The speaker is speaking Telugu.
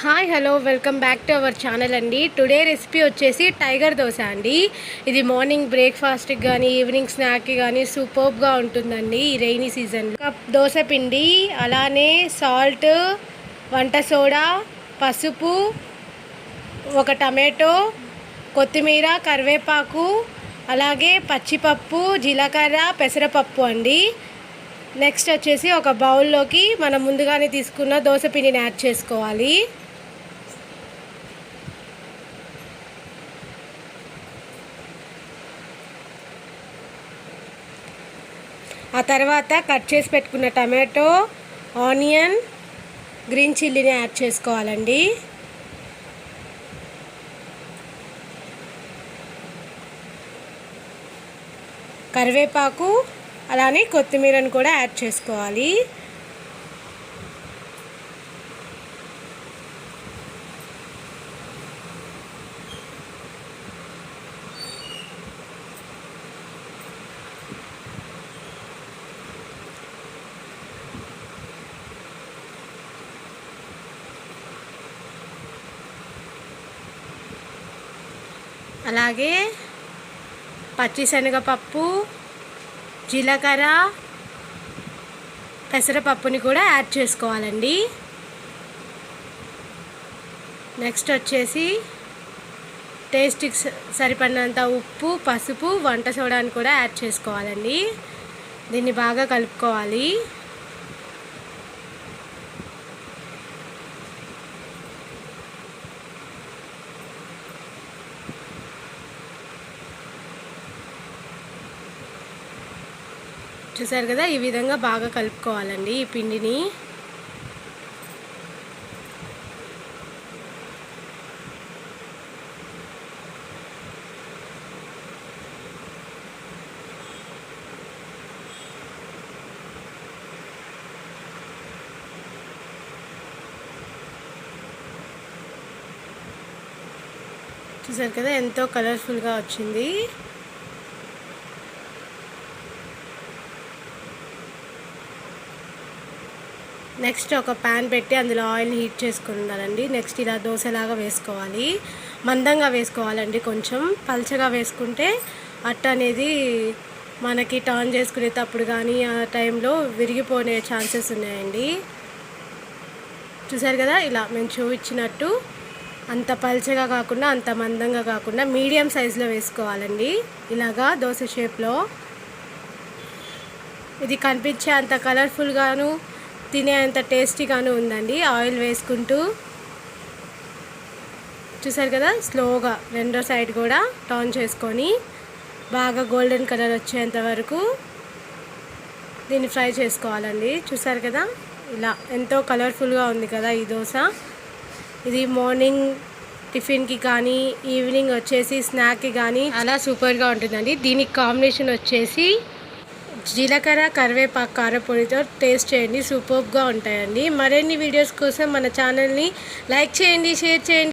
Hi hello welcome back to our channel అండి. టుడే రెసిపీ వచ్చేసి టైగర్ దోశ అండి. ఇది మార్నింగ్ బ్రేక్ఫాస్ట్కి కానీ ఈవినింగ్ స్నాక్కి కానీ సూపర్బ్గా ఉంటుందండి ఈ రెయినీ సీజన్లో. కప్ దోశ పిండి, అలానే సాల్ట్, వంట సోడా, పసుపు, ఒక టమాటో, కొత్తిమీర, కరివేపాకు, అలాగే పచ్చిపప్పు, జీలకర్ర, పెసరపప్పు అండి. నెక్స్ట్ వచ్చేసి ఒక బౌల్లోకి మనం ముందుగానే తీసుకున్న దోశ పిండిని యాడ్ చేసుకోవాలి. ఆ తర్వాత కట్ చేసి పెట్టుకున్న టమాటో, ఆనియన్, గ్రీన్ చిల్లీని యాడ్ చేసుకోవాలండి. కరివేపాకు అలానే కొత్తిమీరను కూడా యాడ్ చేసుకోవాలి. అలాగే పచ్చిశనగపప్పు, జీలకర్ర, పెసరపప్పుని కూడా యాడ్ చేసుకోవాలండి. నెక్స్ట్ వచ్చేసి టేస్ట్కి సరిపడినంత ఉప్పు, పసుపు, వంట సోడాని కూడా యాడ్ చేసుకోవాలండి. దీన్ని బాగా కలుపుకోవాలి. చూసారు కదా, ఈ విధంగా బాగా కలుపుకోవాలండి ఈ పిండిని. చూసారు కదా, ఎంతో కలర్ఫుల్గా వచ్చింది. నెక్స్ట్ ఒక ప్యాన్ పెట్టి అందులో ఆయిల్ హీట్ చేసుకుని ఉండాలండి. నెక్స్ట్ ఇలా దోశలాగా వేసుకోవాలి. మందంగా వేసుకోవాలండి, కొంచెం పల్చగా వేసుకుంటే అట్ట అనేది మనకి టర్న్ చేసుకునేటప్పుడు కానీ ఆ టైంలో విరిగిపోయే ఛాన్సెస్ ఉన్నాయండి. చూసారు కదా, ఇలా మేము చూపించినట్టు అంత పల్చగా కాకుండా అంత మందంగా కాకుండా మీడియం సైజులో వేసుకోవాలండి. ఇలాగా దోశ షేప్లో. ఇది కనిపించే అంత కలర్ఫుల్గాను తినే అంత టేస్టీగాను ఉందండి. ఆయిల్ వేసుకుంటూ చూసారు కదా, స్లోగా రెండో సైడ్ కూడా టర్న్ చేసుకొని బాగా గోల్డెన్ కలర్ వచ్చేంత వరకు దీన్ని ఫ్రై చేసుకోవాలండి. చూసారు కదా, ఇలా ఎంతో కలర్ఫుల్గా ఉంది కదా ఈ దోశ. ఇది మార్నింగ్ టిఫిన్కి కానీ ఈవినింగ్ వచ్చేసి స్నాక్కి కానీ అలా సూపర్గా ఉంటుందండి. దీనికి కాంబినేషన్ వచ్చేసి జీలకర్ర, కరివేపాకు, కారపొడితో టేస్ట్ చేయండి, సూపర్గా ఉంటాయండి. మరిన్ని వీడియోస్ కోసం మన ఛానల్ని లైక్ చేయండి, షేర్ చేయండి.